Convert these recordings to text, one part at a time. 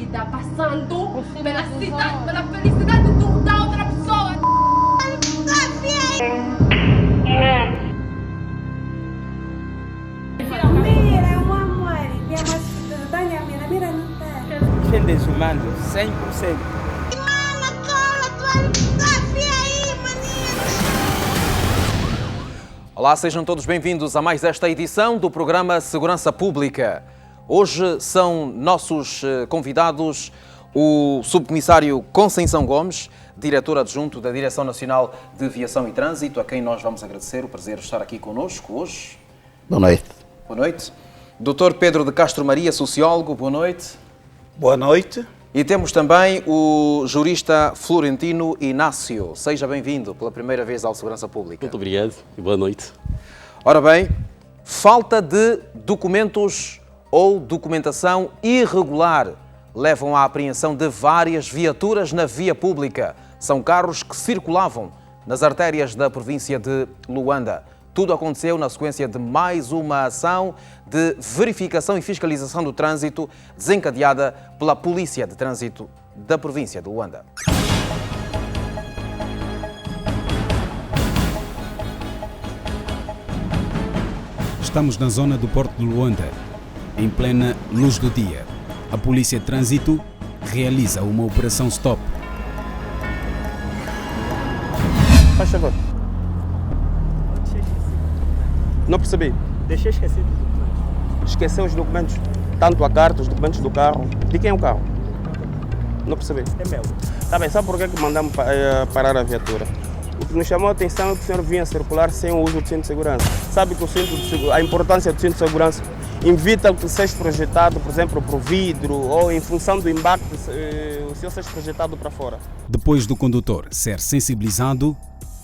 vida passando pela cidade, pela felicidade da outra pessoa. Mira, um amor. E a mais Daniel, mira, não está. Quem desumano, 100%. Olá, sejam todos bem-vindos a mais esta edição do programa Segurança Pública. Hoje são nossos convidados o subcomissário Conceição Gomes, diretor adjunto da Direção Nacional de Aviação e Trânsito, a quem nós vamos agradecer o prazer de estar aqui connosco hoje. Boa noite. Boa noite. Dr. Pedro de Castro Maria, sociólogo, boa noite. Boa noite. E temos também o jurista Florentino Inácio. Seja bem-vindo pela primeira vez ao Segurança Pública. Muito obrigado e boa noite. Ora bem, falta de documentos ou documentação irregular levam à apreensão de várias viaturas na via pública. São carros que circulavam nas artérias da província de Luanda. Tudo aconteceu na sequência de mais uma ação de verificação e fiscalização do trânsito desencadeada pela Polícia de Trânsito da província de Luanda. Estamos na zona do Porto de Luanda, em plena luz do dia. A Polícia de Trânsito realiza uma operação stop. Faz favor. Não percebi. Deixei esquecer os documentos. Esqueceu os documentos? Tanto a carta, os documentos do carro. De quem é o carro? Não percebi. É meu. Tá bem, sabe por que mandamos parar a viatura? O que nos chamou a atenção é que o senhor vinha circular sem o uso do cinto de segurança. Sabe que a importância do cinto de segurança evita que seja projetado, por exemplo, para o vidro ou em função do impacto, o senhor seja projetado para fora. Depois do condutor ser sensibilizado,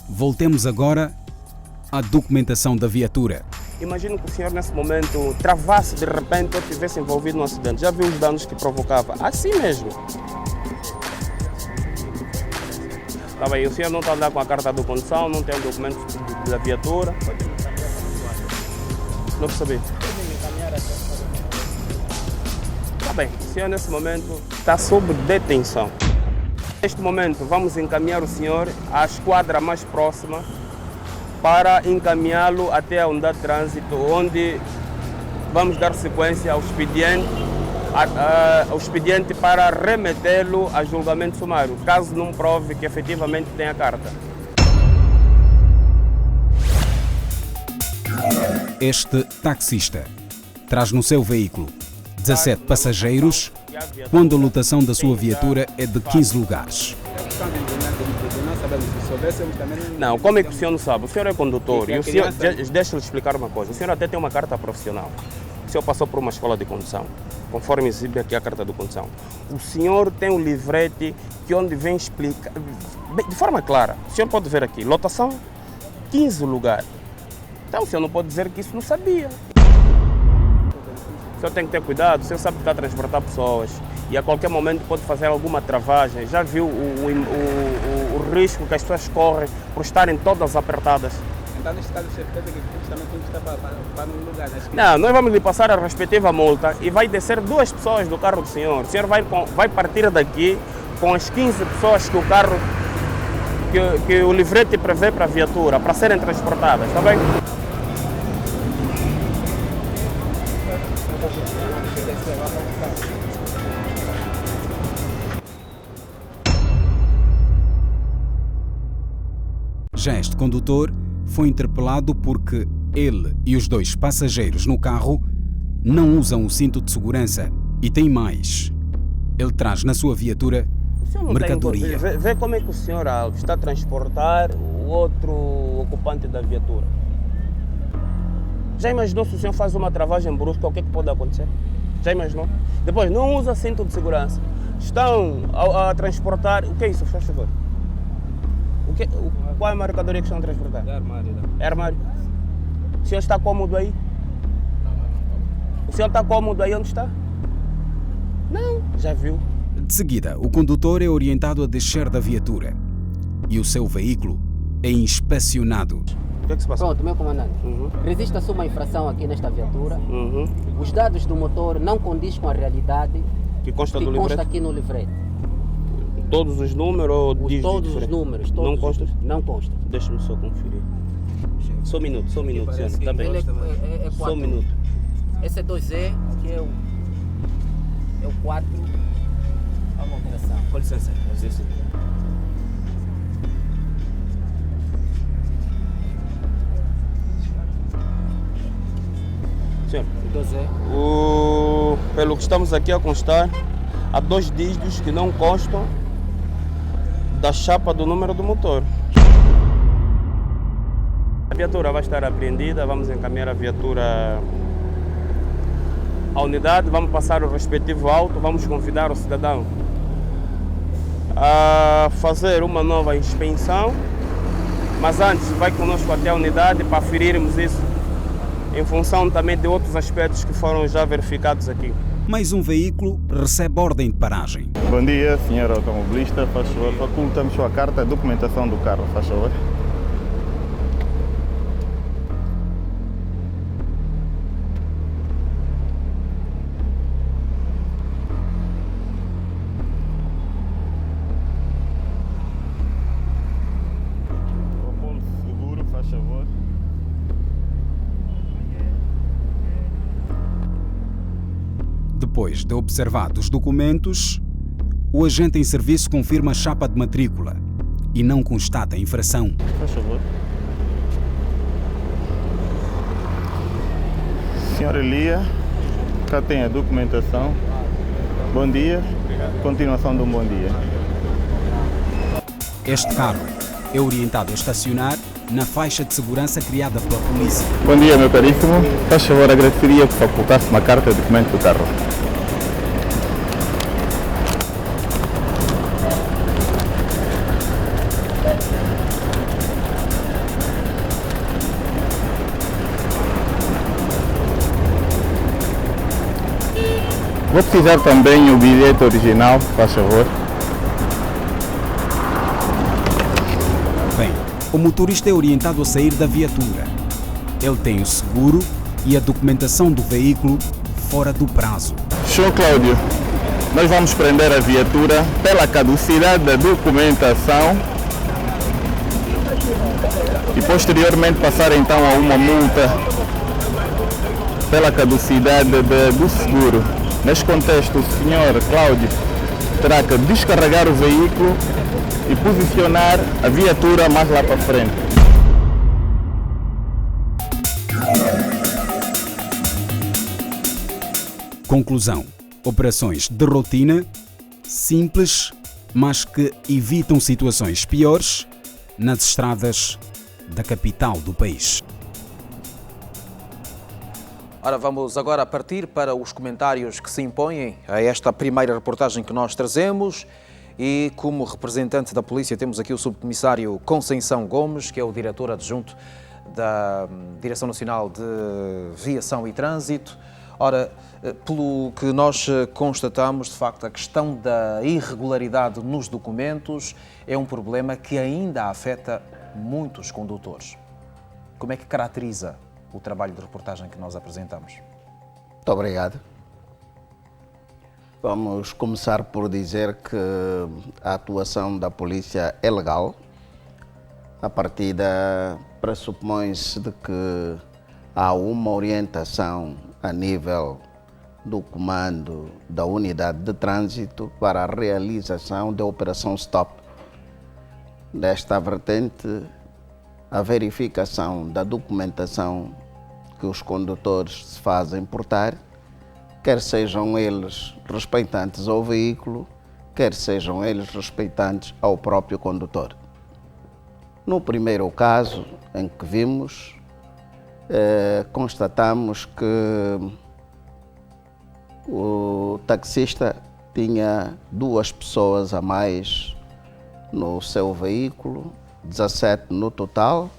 voltemos agora à documentação da viatura. Imagino que o senhor nesse momento travasse de repente ou tivesse envolvido num acidente. Já viu os danos que provocava? Assim mesmo. Tá bem, o senhor não está a andar com a carta de condução, não tem o documento da viatura. Não percebi. Tá bem, o senhor nesse momento está sob detenção. Neste momento vamos encaminhar o senhor à esquadra mais próxima para encaminhá-lo até a unidade de trânsito, onde vamos dar sequência ao expediente para remetê-lo a julgamento sumário, caso não prove que efetivamente tem a carta. Este taxista traz no seu veículo 17 passageiros, quando a lotação da sua viatura é de 15 lugares. Não, como é que o senhor não sabe? O senhor é condutor e o senhor, deixa-lhe explicar uma coisa, o senhor até tem uma carta profissional. O senhor passou por uma escola de condução, conforme exibe aqui a carta de condução. O senhor tem um livrete que onde vem explicar, de forma clara, o senhor pode ver aqui, lotação 15 lugares. Então o senhor não pode dizer que isso não sabia. O senhor tem que ter cuidado, o senhor sabe que está a transportar pessoas e a qualquer momento pode fazer alguma travagem. Já viu o risco que as pessoas correm por estarem todas apertadas? Então, neste caso, certeza que também tem que estar para um lugar. Não, nós vamos lhe passar a respectiva multa e vai descer 2 pessoas do carro do senhor. O senhor vai partir daqui com as 15 pessoas que o carro, que o livrete prevê para a viatura, para serem transportadas, está bem? Já este condutor foi interpelado porque ele e os 2 passageiros no carro não usam o cinto de segurança. E tem mais. Ele traz na sua viatura mercadoria. Vê como é que o senhor Alves está a transportar o outro ocupante da viatura. Já imaginou se o senhor faz uma travagem brusca, o que é que pode acontecer? Já imaginou? Depois, não usa cinto de segurança. Estão a transportar... O que é isso, faz favor? Qual é a mercadoria que estão a transportar? É armário. É armário. O senhor está cômodo aí? O senhor está cômodo aí onde está? Não, já viu. De seguida, o condutor é orientado a descer da viatura e o seu veículo é inspecionado. O que é que se passa? Pronto, meu comandante. Resiste-se uma infração aqui nesta viatura. Os dados do motor não condizem com a realidade Que consta que do consta livreto? aqui no livreto. Todos os números ou Todos dígitos os diferentes? números. Não consta? Não consta. Deixa-me só conferir. Só um minuto, senhor. Tá bem. Ele é Só um 4. minuto. Esse é 2E, que é o 4. A numeração. Com licença. Senhor, 2E. pelo que estamos aqui a constar, há 2 dígitos que não constam da chapa do número do motor. A viatura vai estar apreendida, vamos encaminhar a viatura à unidade, vamos passar o respectivo auto, vamos convidar o cidadão a fazer uma nova inspeção, mas antes vai conosco até a unidade para aferirmos isso, em função também de outros aspectos que foram já verificados aqui. Mais um veículo recebe ordem de paragem. Bom dia, senhor automobilista. Faz favor, faculta-me sua carta, a documentação do carro, faz favor. O apólice seguro, faz favor. Depois de observados os documentos, o agente em serviço confirma a chapa de matrícula e não constata a infração. Faz favor. Senhor Elia, cá tem a documentação. Bom dia. Continuação de um bom dia. Este carro é orientado a estacionar na faixa de segurança criada pela polícia. Bom dia, meu caríssimo. Faz favor, agradeceria que facultasse uma carta de documento do carro. Vou precisar também o bilhete original, faz favor. Bem, o motorista é orientado a sair da viatura. Ele tem o seguro e a documentação do veículo fora do prazo. Senhor Cláudio, nós vamos prender a viatura pela caducidade da documentação e posteriormente passar então a uma multa pela caducidade do seguro. Neste contexto, o senhor Cláudio terá que descarregar o veículo e posicionar a viatura mais lá para frente. Conclusão: operações de rotina, simples, mas que evitam situações piores nas estradas da capital do país. Ora, vamos agora partir para os comentários que se impõem a esta primeira reportagem que nós trazemos. E como representante da polícia temos aqui o subcomissário Conceição Gomes, que é o diretor adjunto da Direção Nacional de Viação e Trânsito. Ora, pelo que nós constatamos, de facto, a questão da irregularidade nos documentos é um problema que ainda afeta muitos condutores. Como é que caracteriza o trabalho de reportagem que nós apresentamos? Muito obrigado. Vamos começar por dizer que a atuação da polícia é legal. A partir da pressupõe-se de que há uma orientação a nível do comando da unidade de trânsito para a realização da operação STOP. Desta vertente, a verificação da documentação que os condutores se fazem portar, quer sejam eles respeitantes ao veículo, quer sejam eles respeitantes ao próprio condutor. No primeiro caso em que vimos, constatamos que o taxista tinha 2 pessoas a mais no seu veículo, 17 no total,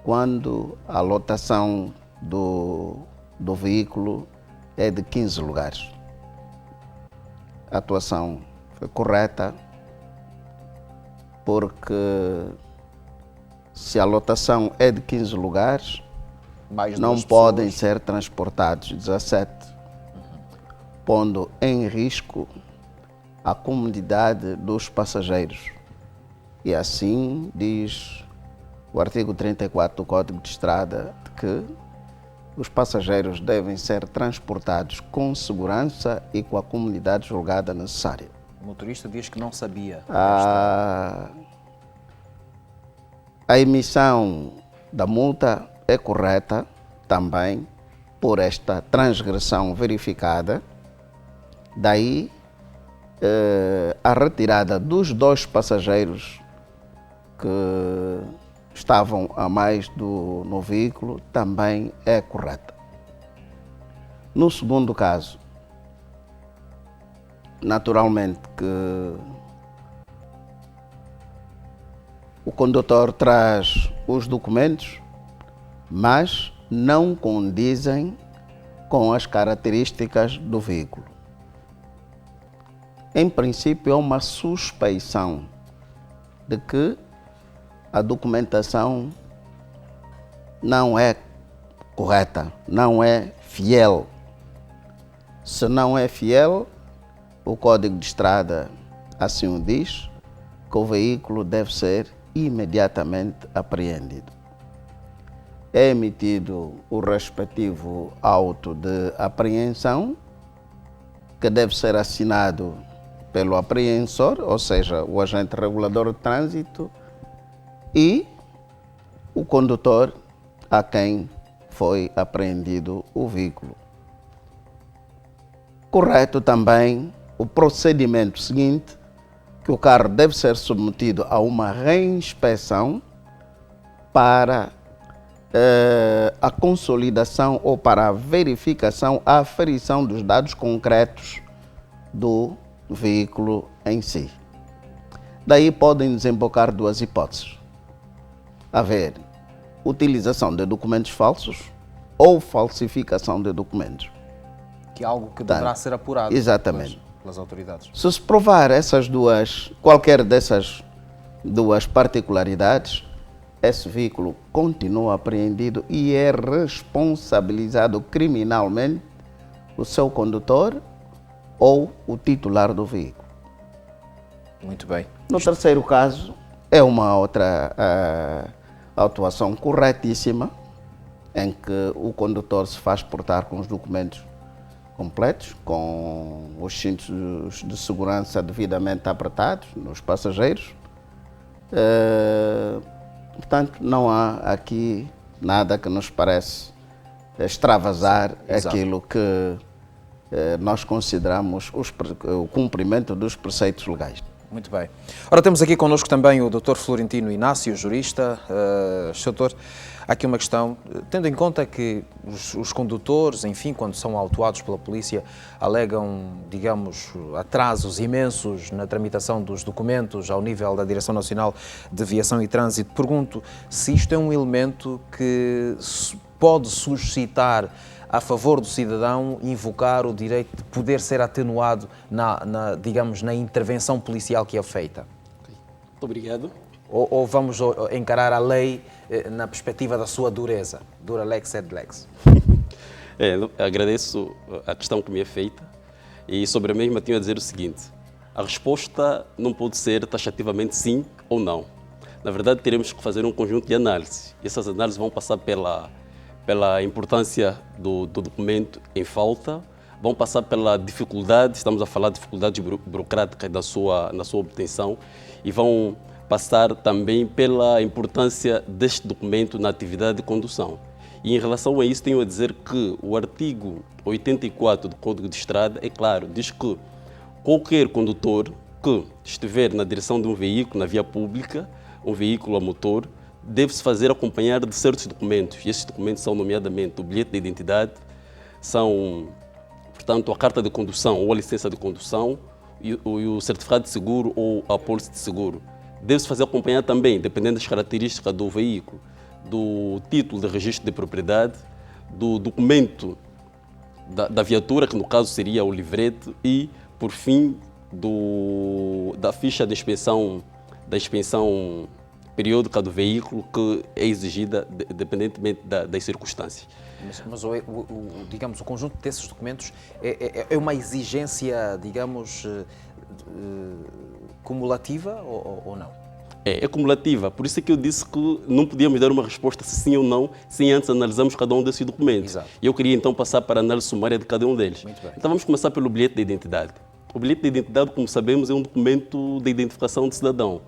quando a lotação do veículo é de 15 lugares. A atuação foi correta, porque se a lotação é de 15 lugares, não podem ser transportados 17. pondo em risco a comunidade dos passageiros. E assim diz o artigo 34 do Código de Estrada, de que os passageiros devem ser transportados com segurança e com a comunidade julgada necessária. O motorista diz que não sabia. A emissão da multa é correta também por esta transgressão verificada. Daí a retirada dos 2 passageiros que estavam a mais no veículo também é correta. No segundo caso, naturalmente que o condutor traz os documentos, mas não condizem com as características do veículo. Em princípio, é uma suspeição de que a documentação não é correta, não é fiel. Se não é fiel, o Código de Estrada assim o diz, que o veículo deve ser imediatamente apreendido. É emitido o respectivo auto de apreensão, que deve ser assinado pelo apreensor, ou seja, o agente regulador de trânsito, e o condutor a quem foi apreendido o veículo. Correto também o procedimento seguinte, que o carro deve ser submetido a uma reinspeção para a consolidação ou para a verificação, a aferição dos dados concretos do veículo em si. Daí podem desembocar 2 hipóteses. Haver utilização de documentos falsos ou falsificação de documentos. Que é algo que deverá ser apurado. Exatamente. Pelas autoridades. Se se provar qualquer dessas 2 particularidades, esse veículo continua apreendido e é responsabilizado criminalmente o seu condutor ou o titular do veículo. Muito bem. No terceiro caso, é uma outra autuação corretíssima, em que o condutor se faz portar com os documentos completos, com os cintos de segurança devidamente apertados nos passageiros. Portanto, não há aqui nada que nos parece extravasar aquilo que nós consideramos o cumprimento dos preceitos legais. Muito bem. Ora, temos aqui connosco também o Dr. Florentino Inácio, jurista. Doutor, há aqui uma questão, tendo em conta que os condutores, enfim, quando são autuados pela polícia, alegam, digamos, atrasos imensos na tramitação dos documentos ao nível da Direção Nacional de Viação e Trânsito. Pergunto se isto é um elemento que pode suscitar a favor do cidadão invocar o direito de poder ser atenuado digamos, na intervenção policial que é feita. Muito obrigado. Ou vamos encarar a lei na perspectiva da sua dureza? Dura lex sed lex. Agradeço a questão que me é feita e sobre a mesma tenho a dizer o seguinte: a resposta não pode ser taxativamente sim ou não. Na verdade, teremos que fazer um conjunto de análises. E essas análises vão passar pela importância do documento em falta, vão passar pela dificuldade, estamos a falar de dificuldades burocráticas na sua obtenção, e vão passar também pela importância deste documento na atividade de condução. E em relação a isso, tenho a dizer que o artigo 84 do Código de Estrada, é claro, diz que qualquer condutor que estiver na direção de um veículo na via pública, um veículo a motor, deve-se fazer acompanhar de certos documentos. E esses documentos são, nomeadamente, o bilhete de identidade, são, portanto, a carta de condução ou a licença de condução e o certificado de seguro ou a apólice de seguro. Deve-se fazer acompanhar também, dependendo das características do veículo, do título de registro de propriedade, do documento da viatura, que no caso seria o livrete, e, por fim, da ficha de inspeção periódica do veículo que é exigida independentemente das circunstâncias. Mas digamos, o conjunto desses documentos é uma exigência, digamos, cumulativa ou não? É cumulativa, por isso é que eu disse que não podíamos dar uma resposta se sim ou não, sem antes analisarmos cada um desses documentos. Exato. E eu queria então passar para a análise sumária de cada um deles. Muito bem. Então vamos começar pelo bilhete de identidade. O bilhete de identidade, como sabemos, é um documento de identificação de cidadão.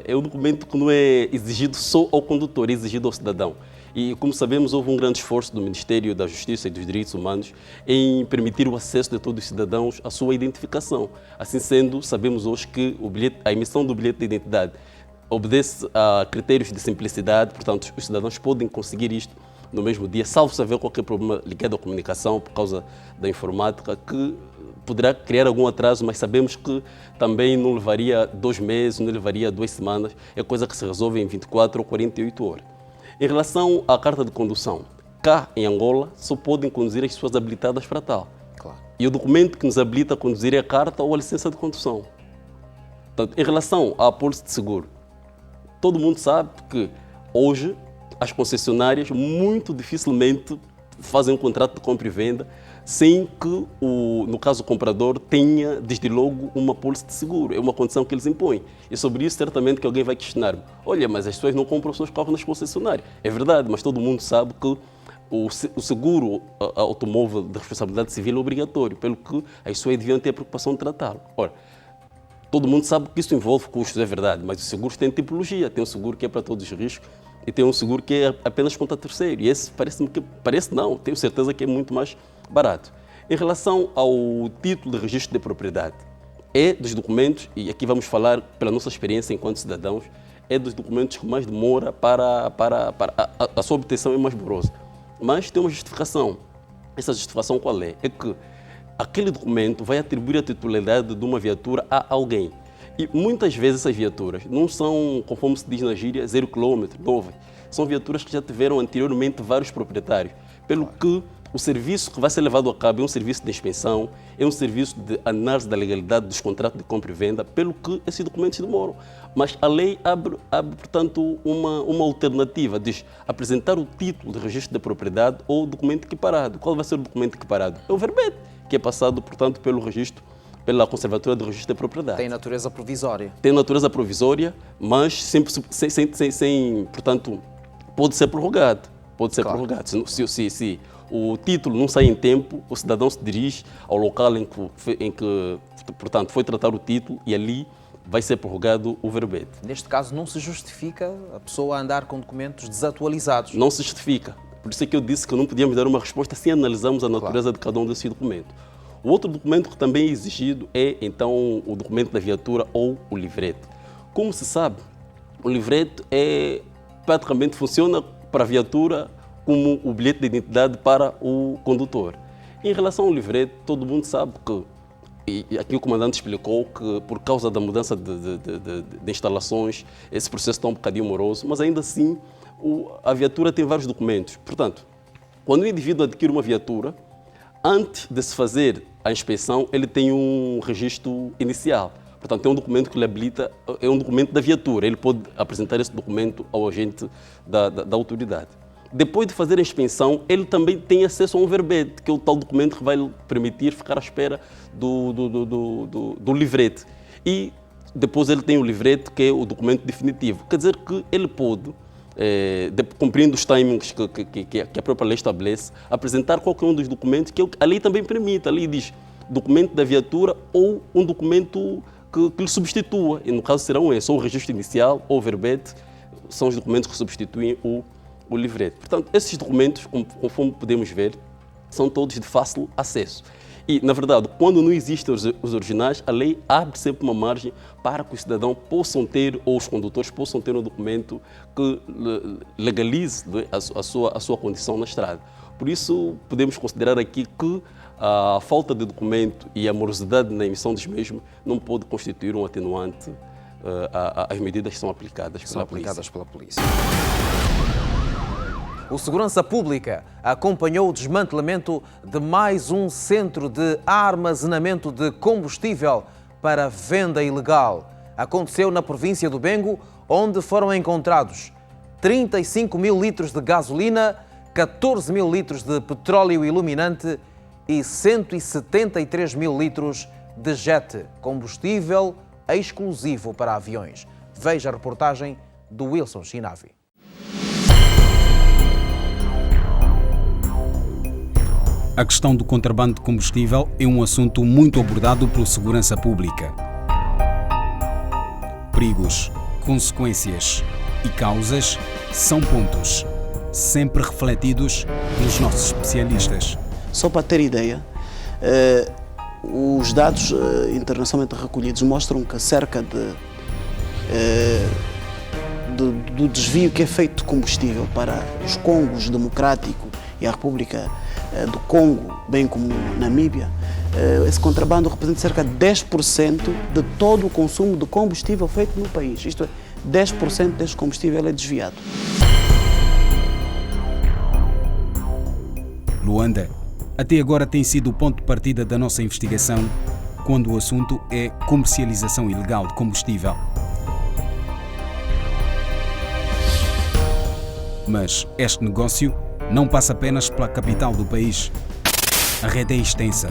É um documento que não é exigido só ao condutor, é exigido ao cidadão. E, como sabemos, houve um grande esforço do Ministério da Justiça e dos Direitos Humanos em permitir o acesso de todos os cidadãos à sua identificação. Assim sendo, sabemos hoje que a emissão do bilhete de identidade obedece a critérios de simplicidade, portanto, os cidadãos podem conseguir isto no mesmo dia, salvo se haver qualquer problema ligado à comunicação por causa da informática, que poderá criar algum atraso, mas sabemos que também não levaria 2 meses, não levaria 2 semanas, é coisa que se resolve em 24 ou 48 horas. Em relação à carta de condução, cá em Angola só podem conduzir as pessoas habilitadas para tal. Claro. E o documento que nos habilita a conduzir é a carta ou a licença de condução. Portanto, em relação à apólice de seguro, todo mundo sabe que hoje as concessionárias muito dificilmente fazem um contrato de compra e venda sem que, no caso, o comprador tenha, desde logo, uma apólice de seguro. É uma condição que eles impõem. E sobre isso, certamente, que alguém vai questionar-me. Olha, mas as pessoas não compram os seus carros nas concessionárias. É verdade, mas todo mundo sabe que o seguro automóvel de responsabilidade civil é obrigatório, pelo que as pessoas deviam ter a preocupação de tratá-lo. Ora, todo mundo sabe que isso envolve custos, é verdade, mas os seguros têm tipologia. Tem um seguro que é para todos os riscos e tem um seguro que é apenas contra terceiro. E esse parece não, tenho certeza que é muito mais barato. Em relação ao título de registro de propriedade, é dos documentos, e aqui vamos falar pela nossa experiência enquanto cidadãos, é dos documentos que mais demora para a sua obtenção é mais morosa. Mas tem uma justificação. Essa justificação qual é? É que aquele documento vai atribuir a titularidade de uma viatura a alguém. E muitas vezes essas viaturas não são, conforme se diz na gíria, 0 km, novas. São viaturas que já tiveram anteriormente vários proprietários, pelo que o serviço que vai ser levado a cabo é um serviço de inspeção, é um serviço de análise da legalidade dos contratos de compra e venda, pelo que esses documentos demoram. Mas a lei abre portanto, uma alternativa, diz apresentar o título de registro da propriedade ou o documento equiparado. Qual vai ser o documento equiparado? É o verbete, que é passado, portanto, pelo registro, pela Conservatória do Registro da Propriedade. Tem natureza provisória. Tem natureza provisória, mas sempre, portanto, pode ser prorrogado. Pode ser prorrogado. Se o título não sai em tempo, o cidadão se dirige ao local em que portanto, foi tratar o título e ali vai ser prorrogado o verbete. Neste caso, não se justifica a pessoa andar com documentos desatualizados. Não se justifica. Por isso é que eu disse que não podíamos dar uma resposta sem analisarmos a natureza de cada um desses documentos. O outro documento que também é exigido é, então, o documento da viatura ou o livrete. Como se sabe, o livrete praticamente funciona para a viatura como o bilhete de identidade para o condutor. Em relação ao livrete, todo mundo sabe que, e aqui o comandante explicou que por causa da mudança de instalações, esse processo está um bocadinho moroso, mas ainda assim a viatura tem vários documentos. Portanto, quando o indivíduo adquire uma viatura, antes de se fazer a inspeção, ele tem um registro inicial. Portanto, é um documento que lhe habilita, é um documento da viatura. Ele pode apresentar esse documento ao agente da autoridade. Depois de fazer a inspeção, ele também tem acesso a um verbete, que é o tal documento que vai lhe permitir ficar à espera do livrete. E depois ele tem o livrete, que é o documento definitivo. Quer dizer que ele pode, cumprindo os timings que a própria lei estabelece, apresentar qualquer um dos documentos que a lei também permite. A lei diz documento da viatura ou um documento que lhe substitua. E no caso serão esses, ou o registro inicial ou o verbete, são os documentos que substituem o livrete. Portanto, esses documentos, conforme podemos ver, são todos de fácil acesso. E, na verdade, quando não existem os originais, a lei abre sempre uma margem para que os cidadãos possam ter, ou os condutores possam ter um documento que legalize a sua condição na estrada. Por isso, podemos considerar aqui que a falta de documento e a morosidade na emissão dos mesmos não pode constituir um atenuante às medidas que são aplicadas pela polícia. O Segurança Pública acompanhou o desmantelamento de mais um centro de armazenamento de combustível para venda ilegal. aconteceu na província do Bengo, onde foram encontrados 35 mil litros de gasolina, 14 mil litros de petróleo iluminante e 173 mil litros de jet, combustível exclusivo para aviões. Veja a reportagem do Wilson Chinavi. A questão do contrabando de combustível é um assunto muito abordado pela segurança pública. Perigos, consequências e causas são pontos sempre refletidos pelos nossos especialistas. Só para ter ideia, os dados internacionalmente recolhidos mostram que cerca do desvio que é feito de combustível para os Congos Democrático e a República do Congo, bem como Namíbia, esse contrabando representa cerca de 10% de todo o consumo de combustível feito no país. Isto é, 10% deste combustível é desviado. Luanda, até agora tem sido o ponto de partida da nossa investigação quando o assunto é comercialização ilegal de combustível. Mas este negócio não passa apenas pela capital do país. A rede é extensa.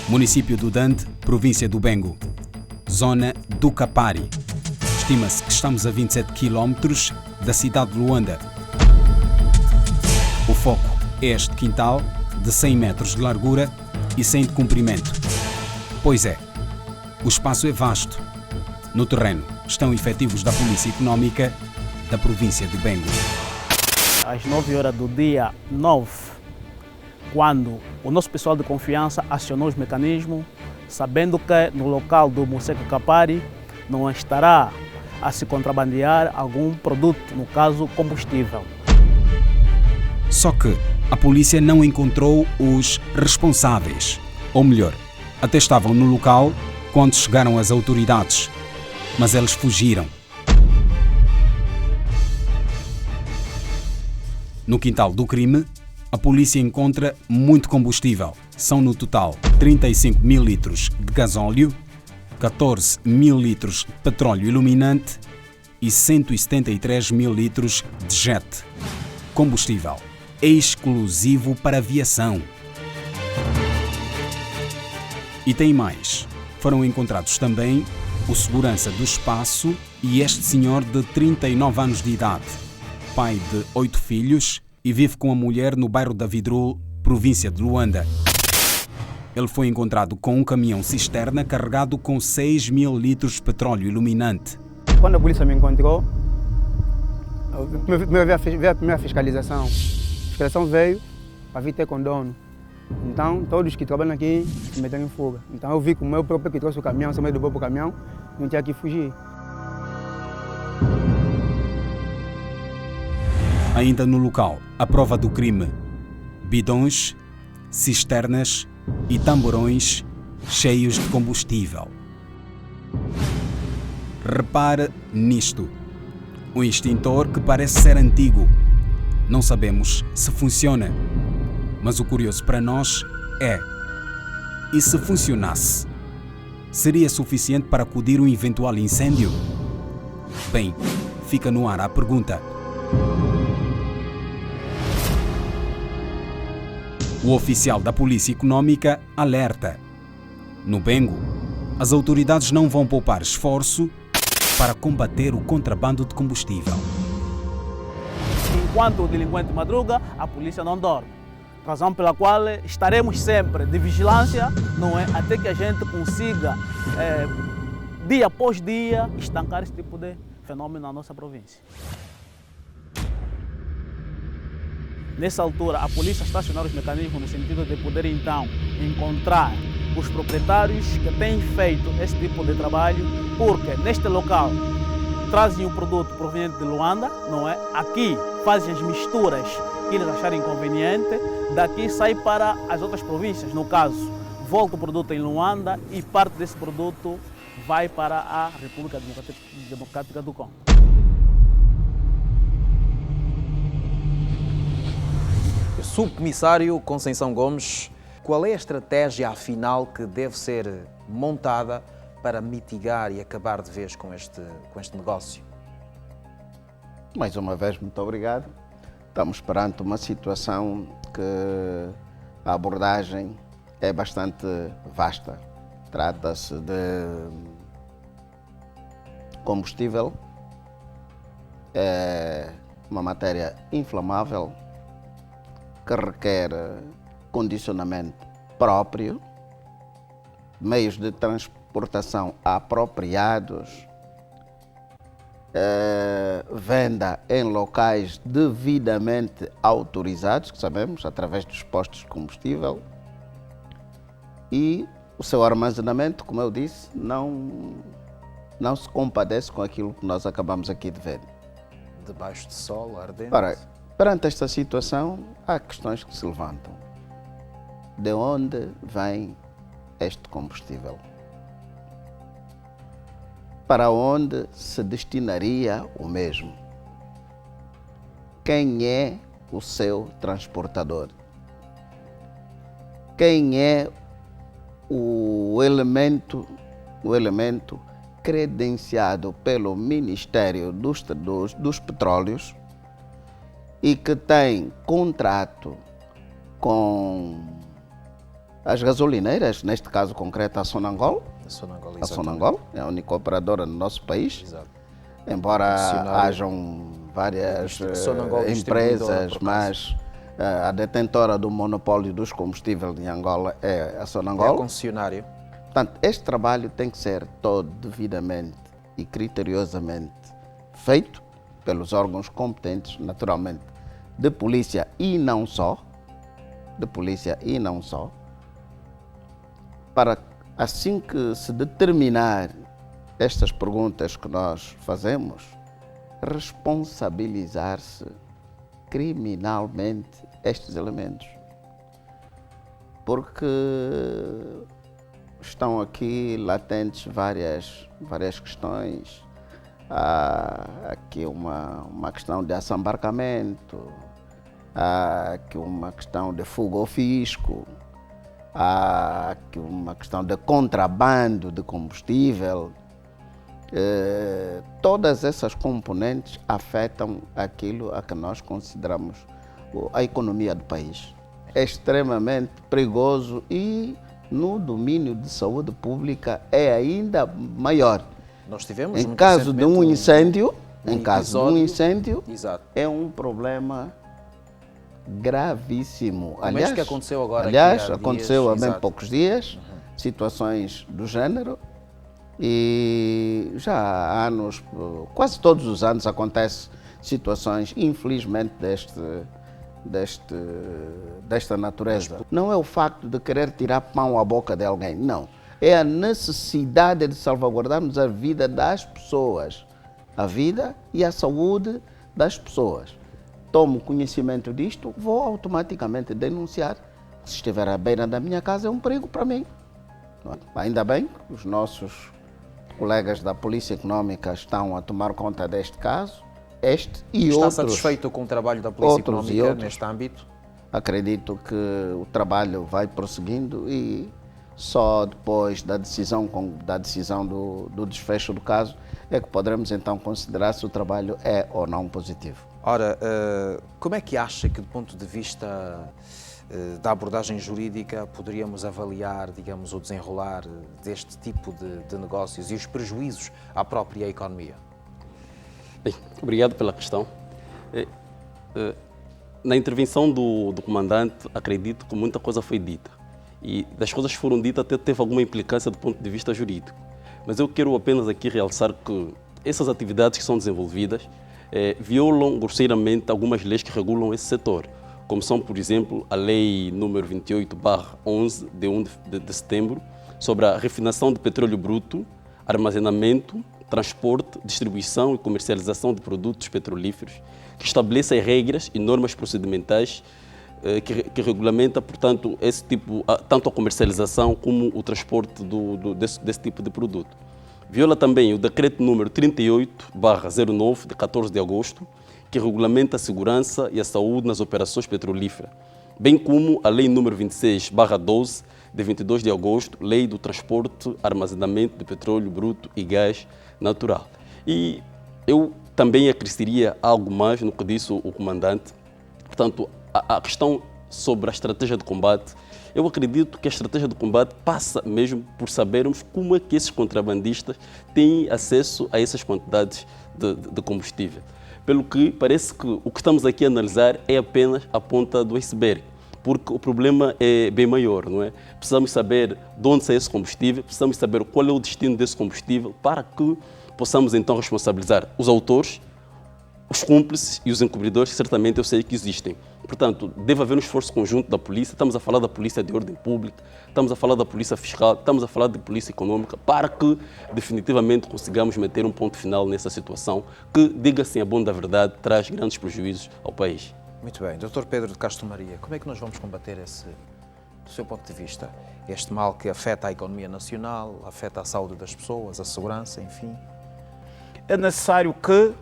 Município do Dande, província do Bengo. Zona do Capari. Estima-se que estamos a 27 km da cidade de Luanda. O foco é este quintal de 100 metros de largura e 100 de comprimento. Pois é, o espaço é vasto. No terreno estão efetivos da Polícia Económica da província de Bengo. Às 9 horas do dia 9, quando o nosso pessoal de confiança acionou os mecanismos, sabendo que no local do Museca Capari não estará a se contrabandear algum produto, no caso combustível. Só que a polícia não encontrou os responsáveis. Ou melhor, até estavam no local quando chegaram as autoridades, mas eles fugiram. No quintal do crime, a polícia encontra muito combustível. São no total 35 mil litros de gasóleo, 14 mil litros de petróleo iluminante e 173 mil litros de jet. Combustível exclusivo para aviação. E tem mais. Foram encontrados também o segurança do espaço e este senhor de 39 anos de idade, pai de 8 filhos e vive com a mulher no bairro da Vidrul, província de Luanda. Ele foi encontrado com um caminhão cisterna carregado com 6 mil litros de petróleo iluminante. Quando a polícia me encontrou, veio a primeira fiscalização. A fiscalização veio para vir ter com dono. Então, todos que trabalham aqui se meteram em fuga. Então, eu vi que o meu próprio que trouxe o caminhão, só me dobrou para o caminhão, não tinha que fugir. Ainda no local, a prova do crime. Bidões, cisternas e tamborões cheios de combustível. Repare nisto. Um extintor que parece ser antigo. Não sabemos se funciona. Mas o curioso para nós é: e se funcionasse? Seria suficiente para acudir um eventual incêndio? Bem, fica no ar a pergunta. O oficial da Polícia Económica alerta. No Bengo, as autoridades não vão poupar esforço para combater o contrabando de combustível. Enquanto o delinquente madruga, a polícia não dorme. Razão pela qual estaremos sempre de vigilância, não é? Até que a gente consiga, dia após dia, estancar esse tipo de fenômeno na nossa província. Nessa altura, a polícia está a acionar os mecanismos no sentido de poder, então, encontrar os proprietários que têm feito esse tipo de trabalho, porque neste local trazem o produto proveniente de Luanda, não é? Aqui fazem as misturas que eles acharem conveniente, daqui sai para as outras províncias. No caso, volta o produto em Luanda e parte desse produto vai para a República Democrática do Congo. Subcomissário Conceição Gomes, Qual é a estratégia, afinal, que deve ser montada para mitigar e acabar de vez com este negócio? Mais uma vez, muito obrigado. Estamos perante uma situação que a abordagem é bastante vasta. Trata-se de combustível, é uma matéria inflamável que requer condicionamento próprio, meios de transportação apropriados, venda em locais devidamente autorizados, que sabemos, através dos postos de combustível, e o seu armazenamento, como eu disse, não se compadece com aquilo que nós acabamos aqui de ver. Debaixo de sol ardente. Ora, perante esta situação, há questões que se levantam. De onde vem este combustível? Para onde se destinaria o mesmo? Quem é o seu transportador? Quem é o elemento credenciado pelo Ministério dos Petróleos e que tem contrato com as gasolineiras, neste caso concreto a Sonangol? A Sonangol é a única operadora no nosso país. Exato. Embora hajam várias empresas, mas a detentora do monopólio dos combustíveis em Angola é a Sonangol. É a concessionária. Portanto, este trabalho tem que ser todo devidamente e criteriosamente feito pelos órgãos competentes, naturalmente, de polícia e não só, para assim que se determinar estas perguntas que nós fazemos, responsabilizar-se criminalmente estes elementos. Porque estão aqui latentes várias questões. Há aqui uma questão de assambarcamento, há aqui uma questão de fuga ao fisco, há aqui uma questão de contrabando de combustível. Todas essas componentes afetam aquilo a que nós consideramos a economia do país. É extremamente perigoso e no domínio de saúde pública é ainda maior. Nós tivemos em caso de um incêndio, Exato. É um problema gravíssimo. Como é que aconteceu agora? Aconteceu há bem poucos dias, situações do género, e já há anos, quase todos os anos acontecem situações, infelizmente, desta natureza. Não é o facto de querer tirar pão à boca de alguém, não. É a necessidade de salvaguardarmos a vida das pessoas, a vida e a saúde das pessoas. Tomo conhecimento disto, vou automaticamente denunciar. Se estiver à beira da minha casa, é um perigo para mim. Ainda bem que os nossos colegas da Polícia Económica estão a tomar conta deste caso. Está satisfeito com o trabalho da Polícia Económica neste âmbito? Acredito que o trabalho vai prosseguindo e só depois da decisão do desfecho do caso é que poderemos então considerar se o trabalho é ou não positivo. Ora, como é que acha que do ponto de vista da abordagem jurídica poderíamos avaliar, digamos, o desenrolar deste tipo de negócios e os prejuízos à própria economia? Bem, obrigado pela questão. Na intervenção do comandante, acredito que muita coisa foi dita. E das coisas que foram ditas até teve alguma implicância do ponto de vista jurídico. Mas eu quero apenas aqui realçar que essas atividades que são desenvolvidas violam grosseiramente algumas leis que regulam esse setor, como são, por exemplo, a Lei número 28/11, de 1 de setembro, sobre a refinação de petróleo bruto, armazenamento, transporte, distribuição e comercialização de produtos petrolíferos, que estabelece regras e normas procedimentais que regulamenta, portanto, esse tipo, tanto a comercialização como o transporte desse tipo de produto. Viola também o Decreto número 38/09, de 14 de agosto, que regulamenta a segurança e a saúde nas operações petrolíferas, bem como a Lei número 26/12, de 22 de agosto, Lei do Transporte, Armazenamento de Petróleo Bruto e Gás Natural. E eu também acresceria algo mais no que disse o comandante. Portanto, a questão sobre a estratégia de combate, eu acredito que a estratégia de combate passa mesmo por sabermos como é que esses contrabandistas têm acesso a essas quantidades de combustível. Pelo que parece que o que estamos aqui a analisar é apenas a ponta do iceberg, porque o problema é bem maior, não é? Precisamos saber de onde sai esse combustível, precisamos saber qual é o destino desse combustível para que possamos então responsabilizar os autores, os cúmplices e os encobridores, certamente eu sei que existem. Portanto, deve haver um esforço conjunto da polícia, estamos a falar da polícia de ordem pública, estamos a falar da polícia fiscal, estamos a falar de polícia econômica, para que definitivamente consigamos meter um ponto final nessa situação que, diga-se a bom da verdade, traz grandes prejuízos ao país. Muito bem. Dr. Pedro de Castro Maria, como é que nós vamos combater esse, do seu ponto de vista, este mal que afeta a economia nacional, afeta a saúde das pessoas, a segurança, enfim? É necessário que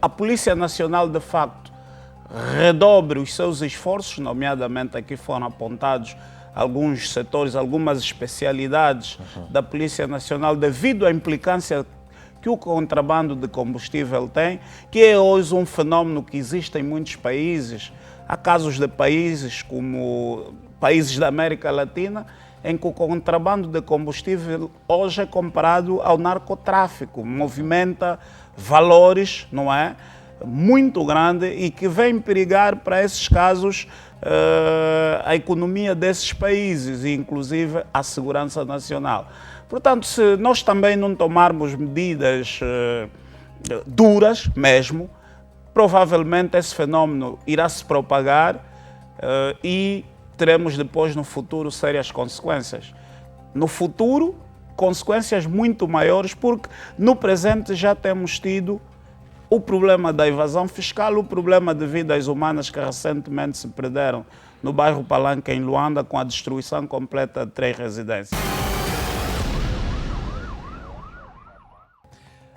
a Polícia Nacional, de facto, redobre os seus esforços, nomeadamente aqui foram apontados alguns setores, algumas especialidades da Polícia Nacional, devido à implicância que o contrabando de combustível tem, que é hoje um fenómeno que existe em muitos países. Há casos de países como países da América Latina, em que o contrabando de combustível hoje é comparado ao narcotráfico, movimenta valores, não é? Muito grande e que vem perigar para esses casos a economia desses países e inclusive a segurança nacional. Portanto, se nós também não tomarmos medidas duras mesmo, provavelmente esse fenómeno irá se propagar e teremos depois no futuro sérias consequências. No futuro, consequências muito maiores, porque no presente já temos tido o problema da evasão fiscal, o problema de vidas humanas que recentemente se perderam no bairro Palanque, em Luanda, com a destruição completa de 3 residências.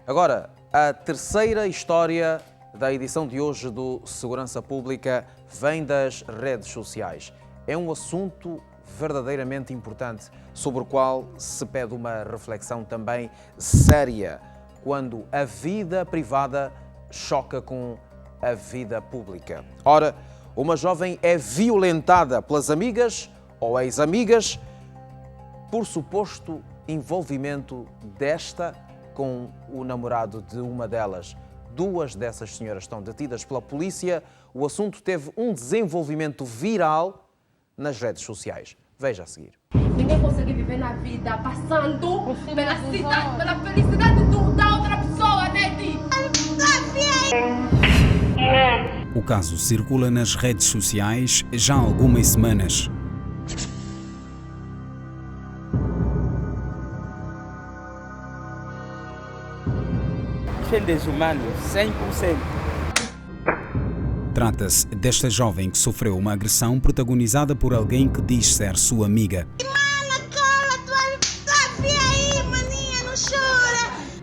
Agora, a terceira história da edição de hoje do Segurança Pública vem das redes sociais. É um assunto verdadeiramente importante, sobre o qual se pede uma reflexão também séria, quando a vida privada choca com a vida pública. Ora, uma jovem é violentada pelas amigas ou ex-amigas por suposto envolvimento desta com o namorado de uma delas. 2 dessas senhoras estão detidas pela polícia. O assunto teve um desenvolvimento viral nas redes sociais. Veja a seguir. Ninguém consegue viver na vida passando pela felicidade da outra pessoa, né, Ti? O caso circula nas redes sociais já há algumas semanas. Isso é desumano, 100%. Trata-se desta jovem que sofreu uma agressão protagonizada por alguém que diz ser sua amiga.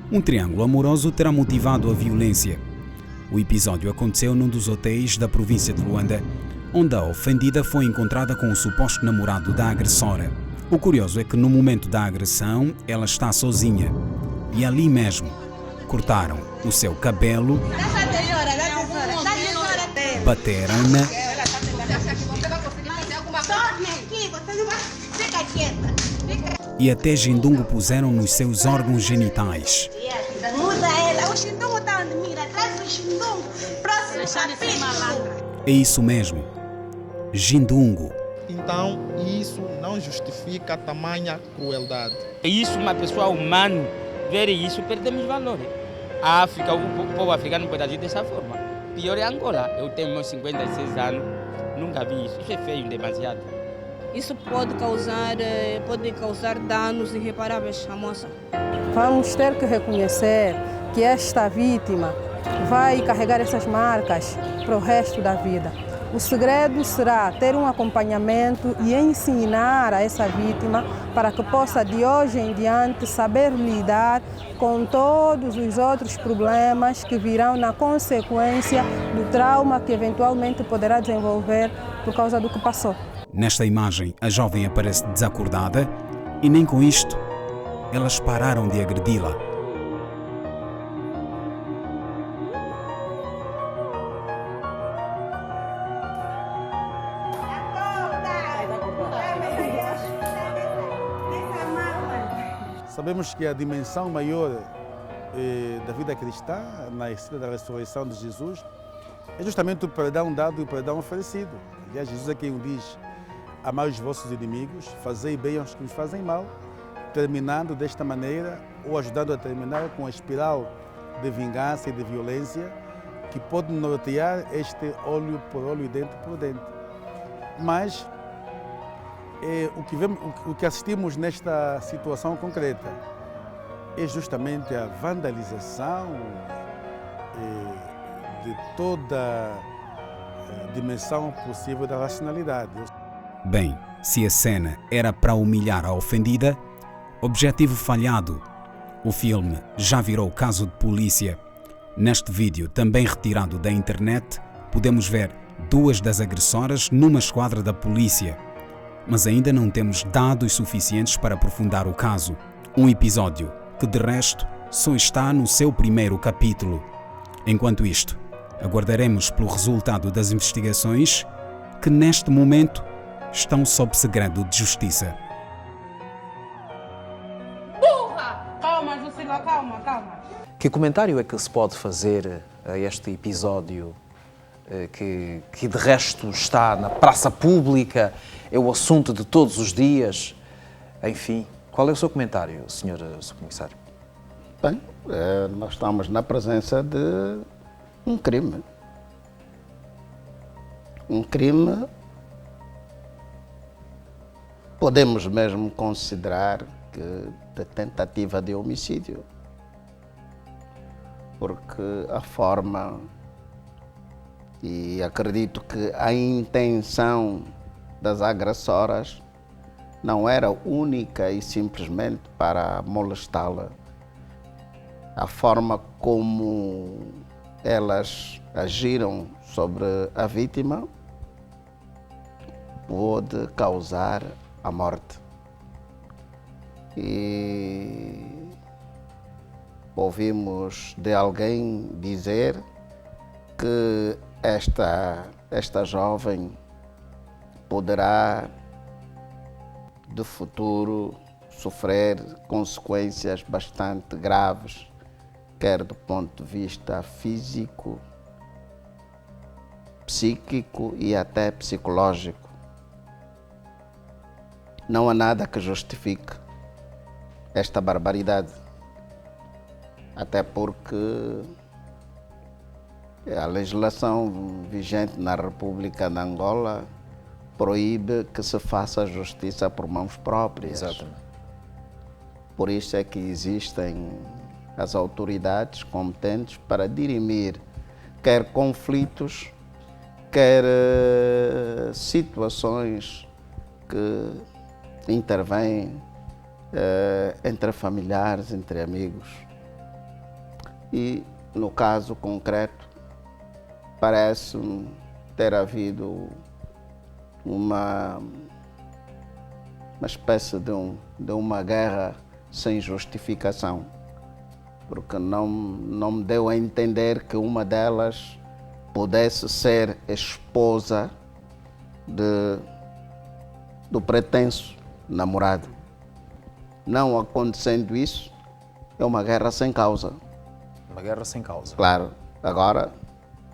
Um triângulo amoroso terá motivado a violência. O episódio aconteceu num dos hotéis da província de Luanda, onde a ofendida foi encontrada com o suposto namorado da agressora. O curioso é que no momento da agressão ela está sozinha e ali mesmo cortaram o seu cabelo, bateram-na e até Jindungo puseram nos seus órgãos genitais. Muda ela, o Xindungo está onde mira, traz o Xindungo, próximo capítulo. É isso mesmo, Jindungo. Então, isso não justifica tamanha crueldade. Isso, uma pessoa humana, ver isso, perdemos valor. A África, o povo africano pode agir dessa forma. Pior é Angola. Eu tenho meus 56 anos, nunca vi isso. Isso é feio demasiado. Isso pode causar danos irreparáveis à moça. Vamos ter que reconhecer que esta vítima vai carregar essas marcas para o resto da vida. O segredo será ter um acompanhamento e ensinar a essa vítima para que possa, de hoje em diante, saber lidar com todos os outros problemas que virão na consequência do trauma que eventualmente poderá desenvolver por causa do que passou. Nesta imagem, a jovem aparece desacordada e nem com isto elas pararam de agredi-la. Sabemos que a dimensão maior da vida cristã, na história da ressurreição de Jesus, é justamente o perdão dado e o perdão oferecido. Aliás, Jesus é quem diz: amai os vossos inimigos, fazei bem aos que vos fazem mal, terminando desta maneira, ou ajudando a terminar com a espiral de vingança e de violência que pode nortear este olho por olho e dente por dente. Mas o que assistimos nesta situação concreta é justamente a vandalização de toda a dimensão possível da racionalidade. Bem, se a cena era para humilhar a ofendida, objetivo falhado. O filme já virou caso de polícia. Neste vídeo, também retirado da internet, podemos ver duas das agressoras numa esquadra da polícia. Mas ainda não temos dados suficientes para aprofundar o caso. Um episódio que, de resto, só está no seu primeiro capítulo. Enquanto isto, aguardaremos pelo resultado das investigações que, neste momento, estão sob segredo de justiça. Burra! Calma, Jusila, calma. Que comentário é que se pode fazer a este episódio que de resto está na praça pública, é o assunto de todos os dias? Enfim, qual é o seu comentário, Sr. Comissário? Bem, nós estamos na presença de um crime. Um crime, podemos mesmo considerar que de tentativa de homicídio, porque a forma, e acredito que a intenção das agressoras não era única e simplesmente para molestá-la. A forma como elas agiram sobre a vítima pode causar a morte. E ouvimos de alguém dizer que esta jovem poderá, de futuro, sofrer consequências bastante graves, quer do ponto de vista físico, psíquico e até psicológico. Não há nada que justifique esta barbaridade, até porque a legislação vigente na República de Angola proíbe que se faça justiça por mãos próprias. Exatamente. Por isso é que existem as autoridades competentes para dirimir quer conflitos, quer situações que intervêm entre familiares, entre amigos. E no caso concreto, parece ter havido uma espécie de uma guerra sem justificação, porque não me deu a entender que uma delas pudesse ser esposa do pretenso namorado. Não acontecendo isso, é uma guerra sem causa. Uma guerra sem causa. Claro. Agora,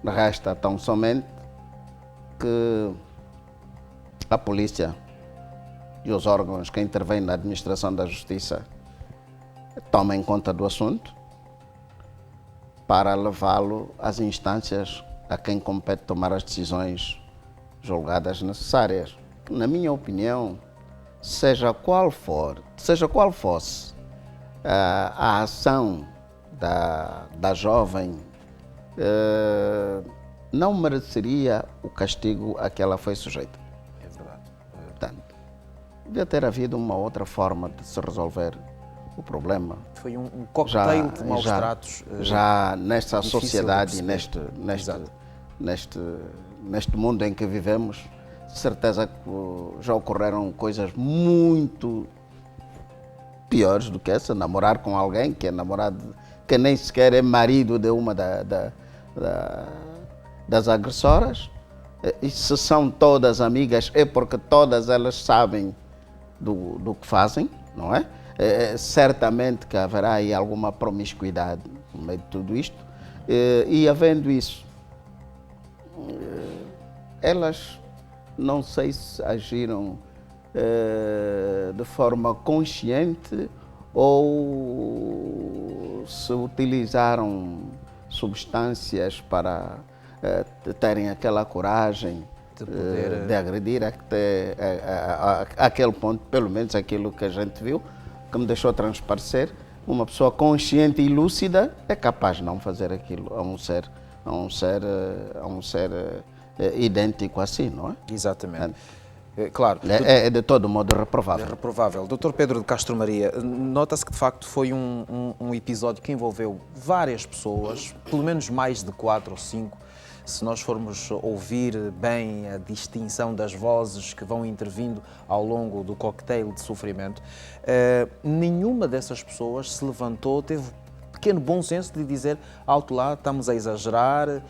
resta tão somente que a polícia e os órgãos que intervêm na administração da justiça tomem conta do assunto para levá-lo às instâncias a quem compete tomar as decisões julgadas necessárias. Na minha opinião, seja qual fosse a ação da jovem, não mereceria o castigo a que ela foi sujeita. É verdade. Portanto, devia ter havido uma outra forma de se resolver o problema. Foi um cocktail de maus tratos. Já nesta difícil de sociedade, perceber. neste mundo em que vivemos, de certeza que já ocorreram coisas muito piores do que essa. Namorar com alguém que é namorado, que nem sequer é marido de uma das agressoras. E se são todas amigas, é porque todas elas sabem do que fazem, não é? Certamente que haverá aí alguma promiscuidade no meio de tudo isto. E havendo isso, elas não sei se agiram de forma consciente ou se utilizaram substâncias para terem aquela coragem de agredir até aquele ponto, pelo menos aquilo que a gente viu, que me deixou transparecer. Uma pessoa consciente e lúcida é capaz de não fazer aquilo a um ser idêntico assim, não é? Exatamente. Claro. É de todo modo reprovável. É reprovável. Dr. Pedro de Castro Maria, nota-se que de facto foi um episódio que envolveu várias pessoas, pelo menos mais de 4 ou 5, se nós formos ouvir bem a distinção das vozes que vão intervindo ao longo do cocktail de sofrimento. Nenhuma dessas pessoas se levantou, teve pequeno bom senso de dizer alto lá, estamos a exagerar,